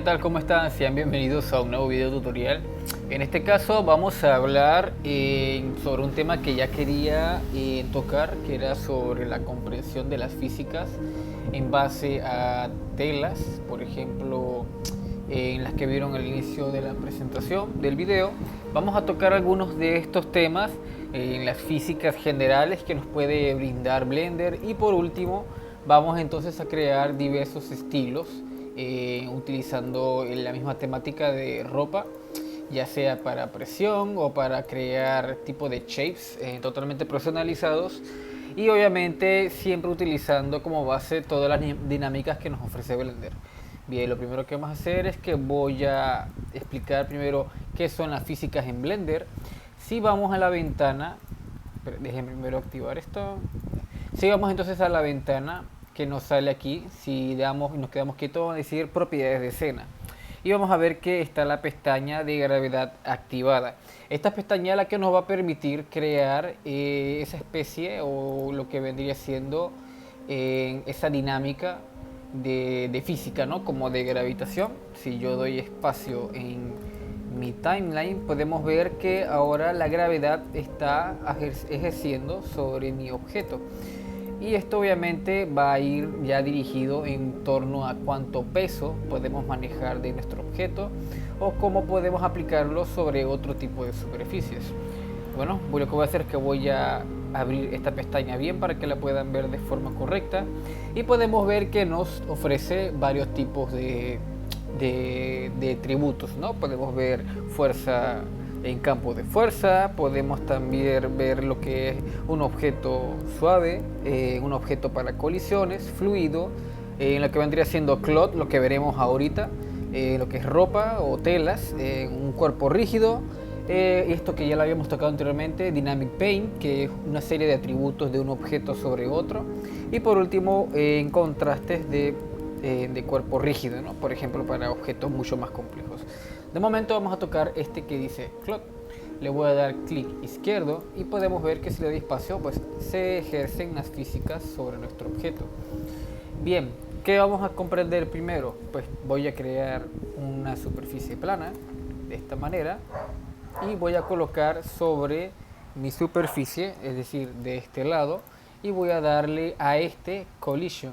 ¿Qué tal? ¿Cómo están? Sean bienvenidos a un nuevo video tutorial. En este caso vamos a hablar sobre un tema que ya quería tocar, que era sobre la comprensión de las físicas en base a telas, por ejemplo, en las que vieron al inicio de la presentación del video. Vamos a tocar algunos de estos temas en las físicas generales que nos puede brindar Blender, y por último vamos entonces a crear diversos estilos utilizando la misma temática de ropa, ya sea para presión o para crear tipo de shapes totalmente personalizados, y obviamente siempre utilizando como base todas las dinámicas que nos ofrece Blender. Bien, lo primero que vamos a hacer es que voy a explicar primero qué son las físicas en Blender. Si vamos a la ventana, déjenme primero activar esto. Si vamos entonces a la ventana que nos sale aquí, si damos y nos quedamos quietos, vamos a decir propiedades de escena y vamos a ver que está la pestaña de gravedad activada. Esta pestaña es la que nos va a permitir crear esa especie o lo que vendría siendo esa dinámica de física, ¿no? Como de gravitación. Si yo doy espacio en mi timeline, podemos ver que ahora la gravedad está ejerciendo sobre mi objeto. Y esto obviamente va a ir ya dirigido en torno a cuánto peso podemos manejar de nuestro objeto o cómo podemos aplicarlo sobre otro tipo de superficies. Bueno, lo que voy a hacer es que voy a abrir esta pestaña bien para que la puedan ver de forma correcta, y podemos ver que nos ofrece varios tipos de tributos, ¿no? Podemos ver fuerza en campo de fuerza, podemos también ver lo que es un objeto suave, un objeto para colisiones, fluido, en lo que vendría siendo cloth, lo que veremos ahorita, lo que es ropa o telas, un cuerpo rígido, esto que ya lo habíamos tocado anteriormente, Dynamic Paint, que es una serie de atributos de un objeto sobre otro, y por último en contrastes de cuerpo rígido, ¿no? Por ejemplo para objetos mucho más complejos. De momento vamos a tocar este que dice Cloth. Le voy a dar clic izquierdo y podemos ver que si le doy espacio pues se ejercen las físicas sobre nuestro objeto. Bien, ¿qué vamos a comprender primero? Pues voy a crear una superficie plana de esta manera y voy a colocar sobre mi superficie, es decir, de este lado, y voy a darle a este collision.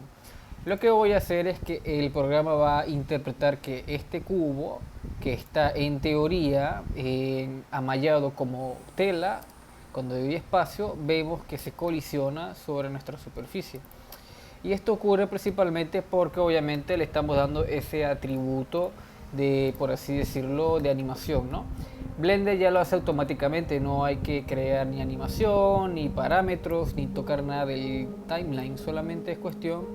Lo que voy a hacer es que el programa va a interpretar que este cubo, que está en teoría amallado como tela, cuando doy espacio vemos que se colisiona sobre nuestra superficie. Y esto ocurre principalmente porque obviamente le estamos dando ese atributo de, por así decirlo, de animación, ¿no? Blender ya lo hace automáticamente, no hay que crear ni animación, ni parámetros, ni tocar nada del timeline, solamente es cuestión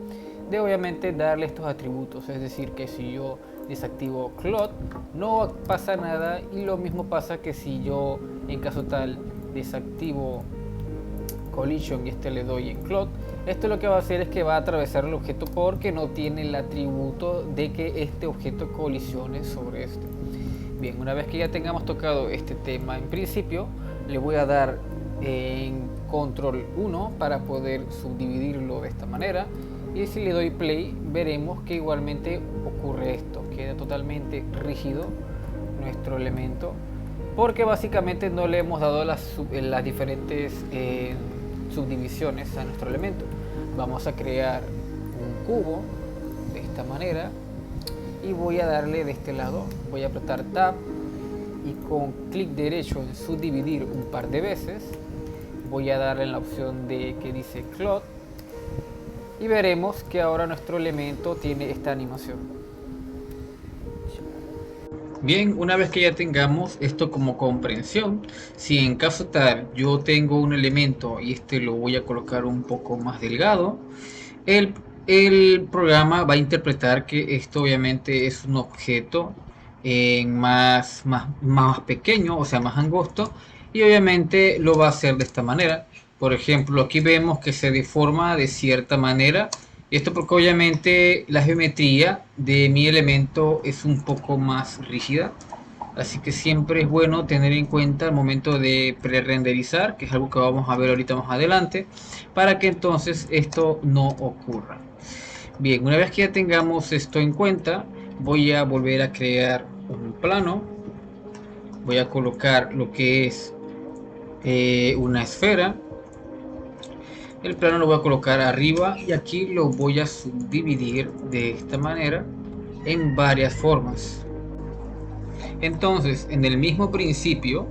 de obviamente darle estos atributos. Es decir, que si yo desactivo Cloth no pasa nada, y lo mismo pasa que si yo en caso tal desactivo Collision y le doy en Cloth, esto lo que va a hacer es que va a atravesar el objeto porque no tiene el atributo de que este objeto colisione sobre este. Bien, una vez que ya tengamos tocado este tema en principio, le voy a dar en control 1 para poder subdividirlo de esta manera, y si le doy play veremos que igualmente ocurre esto, queda totalmente rígido nuestro elemento porque básicamente no le hemos dado las diferentes subdivisiones a nuestro elemento. Vamos a crear un cubo de esta manera y voy a darle de este lado, voy a apretar tab y con clic derecho en subdividir un par de veces voy a darle en la opción de que dice Cloth, y veremos que ahora nuestro elemento tiene esta animación. Bien, una vez que ya tengamos esto como comprensión, si en caso tal yo tengo un elemento y lo voy a colocar un poco más delgado, el, el programa va a interpretar que esto obviamente es un objeto más pequeño, o sea más angosto, y obviamente lo va a hacer de esta manera. Por ejemplo, aquí vemos que se deforma de cierta manera, y esto porque obviamente la geometría de mi elemento es un poco más rígida, así que siempre es bueno tener en cuenta el momento de pre-renderizar, que es algo que vamos a ver ahorita más adelante, para que entonces esto no ocurra. Bien, una vez que ya tengamos esto en cuenta, voy a volver a crear un plano, voy a colocar lo que es una esfera. El plano lo voy a colocar arriba y aquí lo voy a subdividir de esta manera en varias formas. Entonces, en el mismo principio,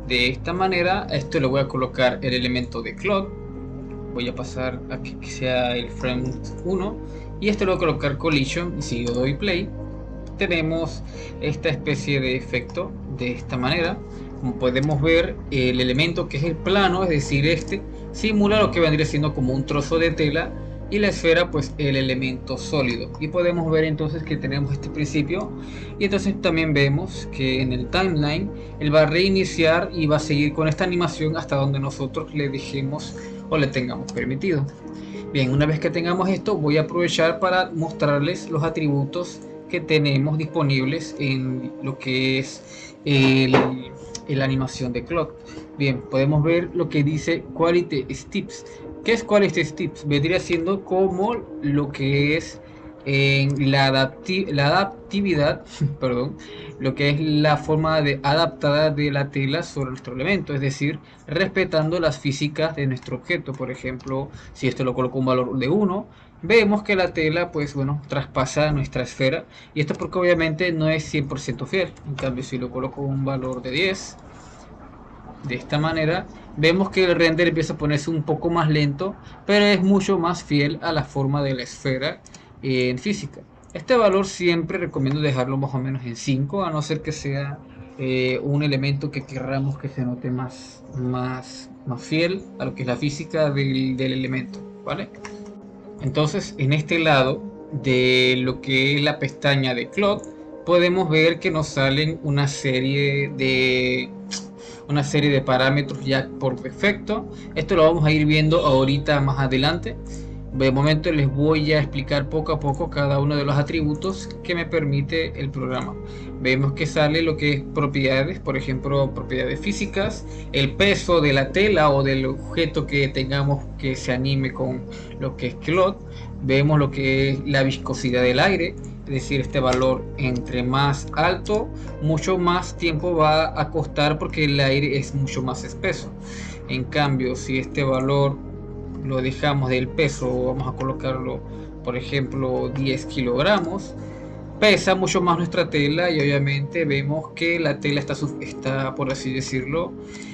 de esta manera, a esto le voy a colocar el elemento de Cloud. Voy a pasar a que sea el frame 1 y esto lo voy a colocar collision. Y si yo doy play, tenemos esta especie de efecto de esta manera. Como podemos ver, el elemento que es el plano, es decir, este simula lo que vendría siendo como un trozo de tela, y la esfera pues el elemento sólido. Y podemos ver entonces que tenemos este principio, y entonces también vemos que en el timeline él va a reiniciar y va a seguir con esta animación hasta donde nosotros le dejemos o le tengamos permitido. Bien, una vez que tengamos esto, voy a aprovechar para mostrarles los atributos que tenemos disponibles en lo que es la animación de Cloud. Bien, podemos ver lo que dice Quality Steps. ¿Qué es Quality Steps? Vendría siendo como lo que es la adaptividad, perdón, lo que es la forma adaptada de la tela sobre nuestro elemento, es decir, respetando las físicas de nuestro objeto. Por ejemplo, si esto lo coloco un valor de 1, vemos que la tela pues bueno traspasa nuestra esfera, y esto porque obviamente no es 100% fiel. En cambio, si lo coloco un valor de 10, de esta manera vemos que el render empieza a ponerse un poco más lento, pero es mucho más fiel a la forma de la esfera en física. Este valor siempre recomiendo dejarlo más o menos en 5, a no ser que sea un elemento que querramos que se note más fiel a lo que es la física del elemento, ¿vale? Entonces, en este lado de lo que es la pestaña de Cloud, podemos ver que nos salen una serie de parámetros ya por defecto. Esto lo vamos a ir viendo ahorita más adelante. De momento les voy a explicar poco a poco cada uno de los atributos que me permite el programa. Vemos que sale lo que es propiedades, por ejemplo, propiedades físicas, el peso de la tela o del objeto que tengamos que se anime con lo que es Cloud. Vemos lo que es la viscosidad del aire, es decir, este valor entre más alto, mucho más tiempo va a costar porque el aire es mucho más espeso. En cambio, si este valor lo dejamos del peso, vamos a colocarlo por ejemplo 10 kilogramos, pesa mucho más nuestra tela, y obviamente vemos que la tela está por así decirlo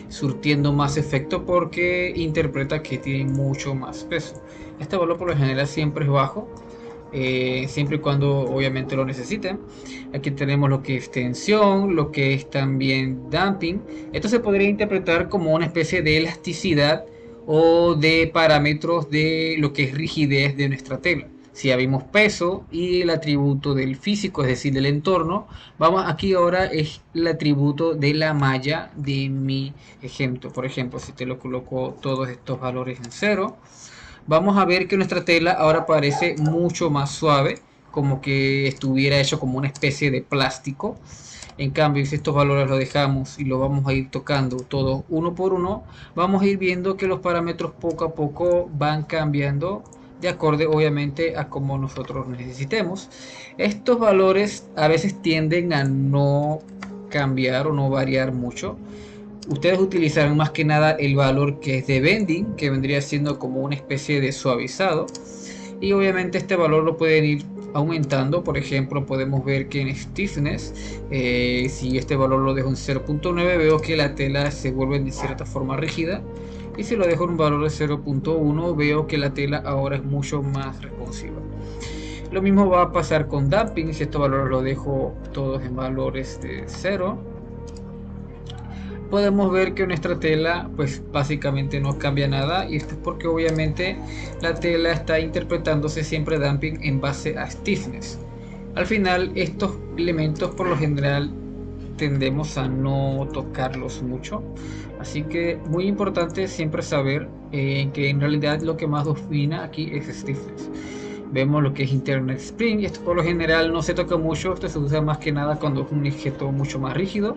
surtiendo más efecto porque interpreta que tiene mucho más peso. Este valor por lo general siempre es bajo, siempre y cuando obviamente lo necesiten. Aquí tenemos lo que es tensión, lo que es también damping. Esto se podría interpretar como una especie de elasticidad o de parámetros de lo que es rigidez de nuestra tela. Si ya vimos peso y el atributo del físico, es decir, del entorno, vamos aquí ahora es el atributo de la malla de mi ejemplo. Por ejemplo, si te lo coloco todos estos valores en 0, vamos a ver que nuestra tela ahora parece mucho más suave, como que estuviera hecho como una especie de plástico. En cambio, si estos valores los dejamos y lo vamos a ir tocando todos uno por uno, vamos a ir viendo que los parámetros poco a poco van cambiando de acorde obviamente a como nosotros necesitemos. Estos valores a veces tienden a no cambiar o no variar mucho. Ustedes utilizarán más que nada el valor que es de bending, que vendría siendo como una especie de suavizado, y obviamente este valor lo pueden ir aumentando. Por ejemplo, podemos ver que en stiffness, si este valor lo dejo en 0.9, veo que la tela se vuelve de cierta forma rígida, y si lo dejo en un valor de 0.1, veo que la tela ahora es mucho más responsiva. Lo mismo va a pasar con damping. Si estos valores los dejo todos en valores de 0, podemos ver que nuestra tela pues básicamente no cambia nada, y esto es porque obviamente la tela está interpretándose siempre damping en base a stiffness. Al final estos elementos por lo general tendemos a no tocarlos mucho, así que muy importante siempre saber que en realidad lo que más domina aquí es stiffness. Vemos lo que es internal spring, y esto por lo general no se toca mucho, esto se usa más que nada cuando es un objeto mucho más rígido.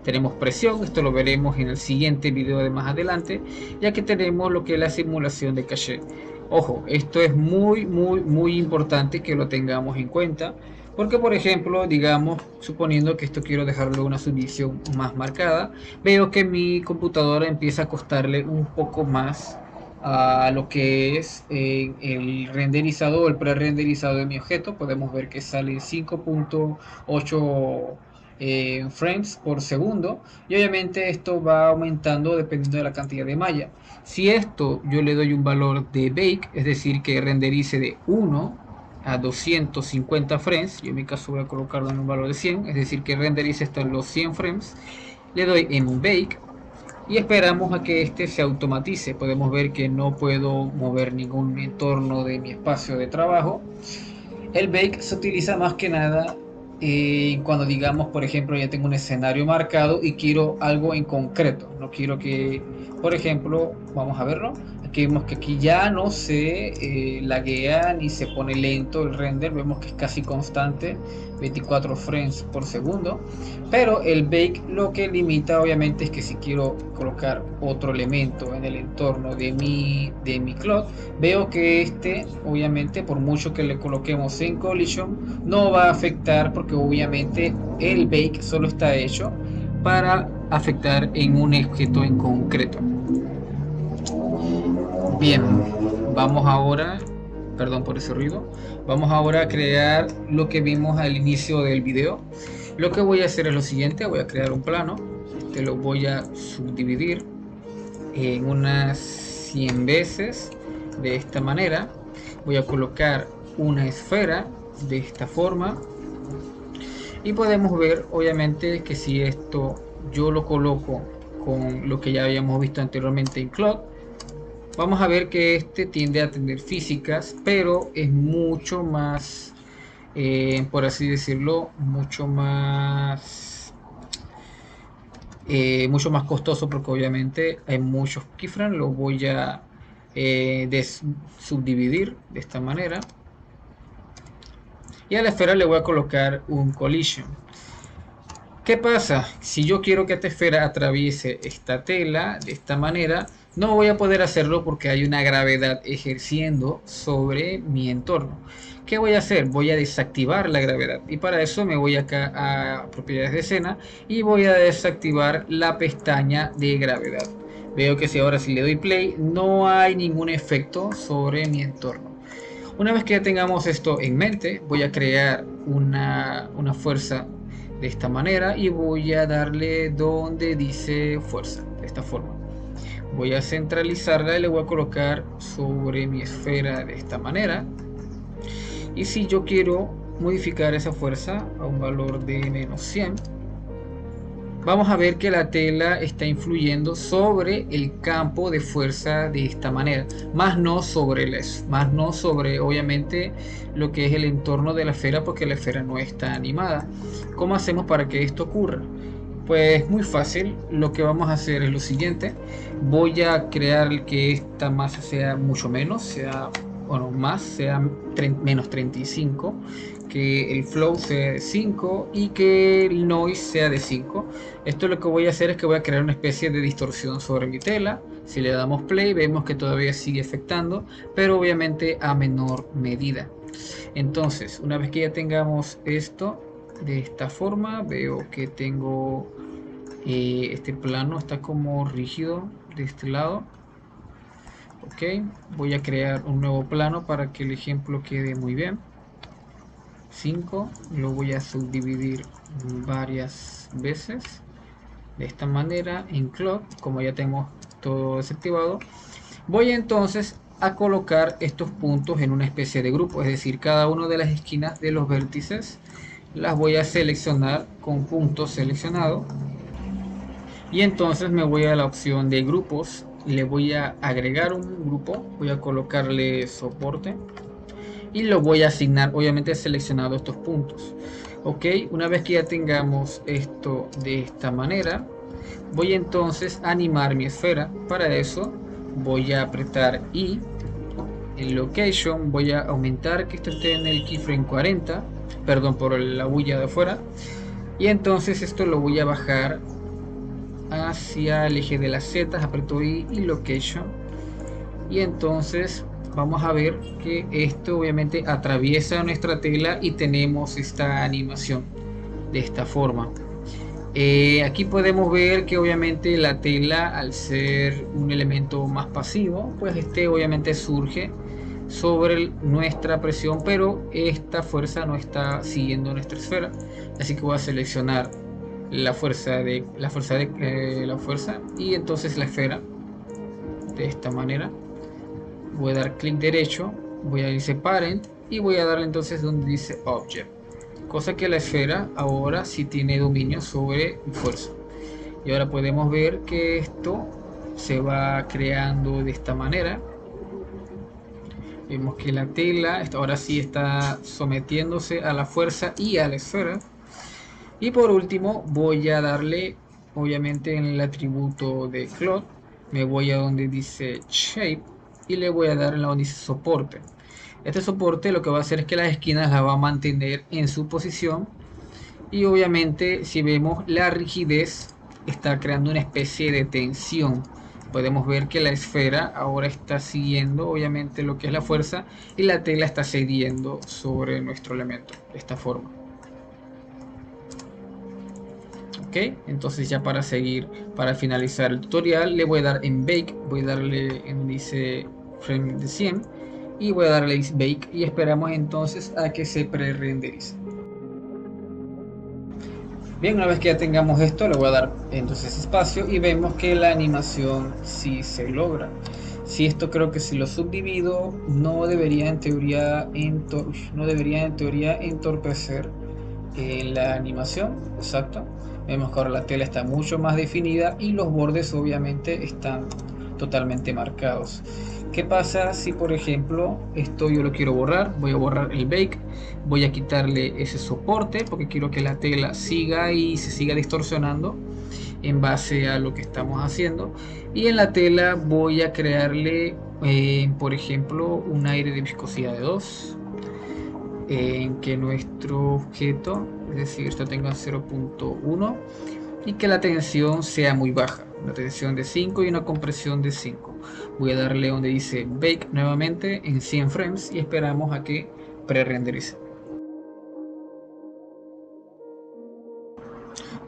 Tenemos presión, esto lo veremos en el siguiente video de más adelante, ya que tenemos lo que es la simulación de caché. Ojo, esto es muy importante que lo tengamos en cuenta, Porque por ejemplo, digamos, suponiendo que esto quiero dejarlo una subdivisión más marcada, veo que mi computadora empieza a costarle un poco más a lo que es el renderizado o el pre-renderizado de mi objeto. Podemos ver que sale 5.8 frames por segundo, y obviamente esto va aumentando dependiendo de la cantidad de malla. Si esto yo le doy un valor de bake, es decir, que renderice de 1 a 250 frames, yo en mi caso voy a colocarlo en un valor de 100, es decir, que renderice hasta los 100 frames, le doy en bake y esperamos a que este se automatice. Podemos ver que no puedo mover ningún entorno de mi espacio de trabajo. El bake se utiliza más que nada cuando, digamos, por ejemplo, ya tengo un escenario marcado y quiero algo en concreto. No quiero que, por ejemplo, vamos a verlo. Aquí vemos que aquí ya no se laguea ni se pone lento el render. Vemos que es casi constante, 24 frames por segundo. Pero el bake lo que limita obviamente es que si quiero colocar otro elemento en el entorno de mi cloud, veo que este obviamente por mucho que le coloquemos en collision no va a afectar, porque obviamente el bake solo está hecho para afectar en un objeto en concreto. Bien, vamos ahora, perdón por ese ruido, vamos ahora a crear lo que vimos al inicio del video. Lo que voy a hacer es lo siguiente: voy a crear un plano, te lo voy a subdividir en unas 100 veces de esta manera. Voy a colocar una esfera de esta forma y podemos ver obviamente que si esto yo lo coloco con lo que ya habíamos visto anteriormente en Claude, vamos a ver que este tiende a tener físicas, pero es mucho más, por así decirlo, mucho más costoso, porque obviamente hay muchos keyframes. Lo voy a subdividir de esta manera y a la esfera le voy a colocar un collision. ¿Qué pasa? Si yo quiero que esta esfera atraviese esta tela de esta manera, no voy a poder hacerlo porque hay una gravedad ejerciendo sobre mi entorno. ¿Qué voy a hacer? Voy a desactivar la gravedad, y para eso me voy acá a propiedades de escena y voy a desactivar la pestaña de gravedad. Veo que si ahora si le doy play no hay ningún efecto sobre mi entorno. Una vez que ya tengamos esto en mente, voy a crear una fuerza de esta manera y voy a darle donde dice fuerza, de esta forma. Voy a centralizarla y le voy a colocar sobre mi esfera de esta manera. Y si yo quiero modificar esa fuerza a un valor de menos 100, vamos a ver que la tela está influyendo sobre el campo de fuerza de esta manera, más no sobre obviamente lo que es el entorno de la esfera, porque la esfera no está animada. ¿Cómo hacemos para que esto ocurra? Pues muy fácil. Lo que vamos a hacer es lo siguiente: voy a crear que esta masa sea mucho menos, sea menos 35, que el flow sea de 5 y que el noise sea de 5. Esto lo que voy a hacer es que voy a crear una especie de distorsión sobre mi tela. Si le damos play vemos que todavía sigue afectando, pero obviamente a menor medida. Entonces, una vez que ya tengamos esto de esta forma, veo que tengo este plano está como rígido de este lado. Ok, voy a crear un nuevo plano para que el ejemplo quede muy bien. 5, lo voy a subdividir varias veces de esta manera en Cloud. Como ya tengo todo desactivado, voy entonces a colocar estos puntos en una especie de grupo, es decir, cada una de las esquinas de los vértices las voy a seleccionar con punto seleccionado, y entonces me voy a la opción de grupos, le voy a agregar un grupo, voy a colocarle soporte y lo voy a asignar, obviamente seleccionado estos puntos. Ok, una vez que ya tengamos esto de esta manera, voy entonces a animar mi esfera. Para eso voy a apretar I en location, voy a aumentar que esto esté en el keyframe 40, perdón por la bulla de afuera, y entonces esto lo voy a bajar hacia el eje de las Z, aprieto I y location, y entonces vamos a ver que esto obviamente atraviesa nuestra tela y tenemos esta animación de esta forma. Aquí podemos ver que obviamente la tela, al ser un elemento más pasivo, pues este obviamente surge sobre nuestra presión, pero esta fuerza no está siguiendo nuestra esfera. Así que voy a seleccionar la fuerza y entonces la esfera de esta manera. Voy a dar clic derecho, voy a irse Parent y voy a darle entonces donde dice Object, cosa que la esfera ahora sí tiene dominio sobre mi fuerza. Y ahora podemos ver que esto se va creando de esta manera. Vemos que la tela ahora sí está sometiéndose a la fuerza y a la esfera. Y por último voy a darle, obviamente en el atributo de Cloth, me voy a donde dice Shape y le voy a dar en la donde dice Soporte. Este soporte lo que va a hacer es que las esquinas las va a mantener en su posición. Y obviamente si vemos la rigidez está creando una especie de tensión. Podemos ver que la esfera ahora está siguiendo obviamente lo que es la fuerza y la tela está cediendo sobre nuestro elemento de esta forma. Ok, entonces ya para seguir, para finalizar el tutorial le voy a dar en Bake, voy a darle en dice Frame de 100 y voy a darle Bake y esperamos entonces a que se pre-renderice. Bien, una vez que ya tengamos esto, le voy a dar entonces espacio y vemos que la animación sí se logra. Si esto creo que si lo subdivido, no debería en teoría entorpecer la animación. Exacto. Vemos que ahora la tela está mucho más definida y los bordes obviamente están totalmente marcados. ¿Qué pasa si por ejemplo esto yo lo quiero borrar? Voy a borrar el bake, voy a quitarle ese soporte porque quiero que la tela siga y se siga distorsionando en base a lo que estamos haciendo, y en la tela voy a crearle por ejemplo un aire de viscosidad de 2 en que nuestro objeto, es decir, esto tenga 0.1 y que la tensión sea muy baja, una tensión de 5 y una compresión de 5. Voy a darle donde dice Bake nuevamente en 100 frames y esperamos a que pre-renderice.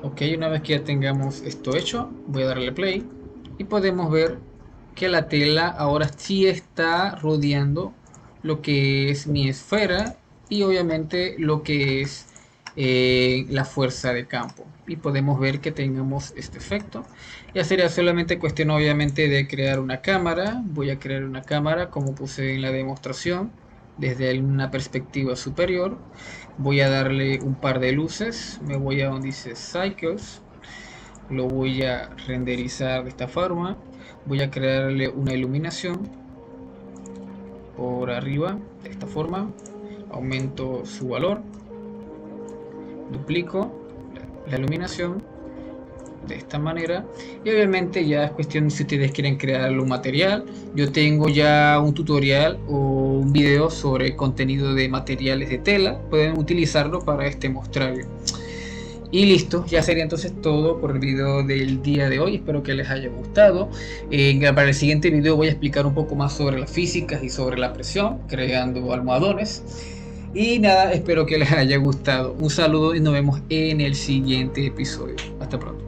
Ok, una vez que ya tengamos esto hecho, voy a darle play y podemos ver que la tela ahora sí está rodeando lo que es mi esfera y obviamente lo que es la fuerza de campo, y podemos ver que tengamos este efecto. Ya sería solamente cuestión obviamente de crear una cámara. Voy a crear una cámara como puse en la demostración desde una perspectiva superior. Voy a darle un par de luces, me voy a donde dice Cycles, lo voy a renderizar de esta forma. Voy a crearle una iluminación por arriba de esta forma, aumento su valor, duplico la iluminación de esta manera y obviamente ya es cuestión si ustedes quieren crear un material. Yo tengo ya un tutorial o un video sobre contenido de materiales de tela, pueden utilizarlo para este mostrario. Y listo, ya sería entonces todo por el video del día de hoy. Espero que les haya gustado. Para el siguiente video voy a explicar un poco más sobre las físicas y sobre la presión, creando almohadones. Y nada, espero que les haya gustado. Un saludo y nos vemos en el siguiente episodio. Hasta pronto.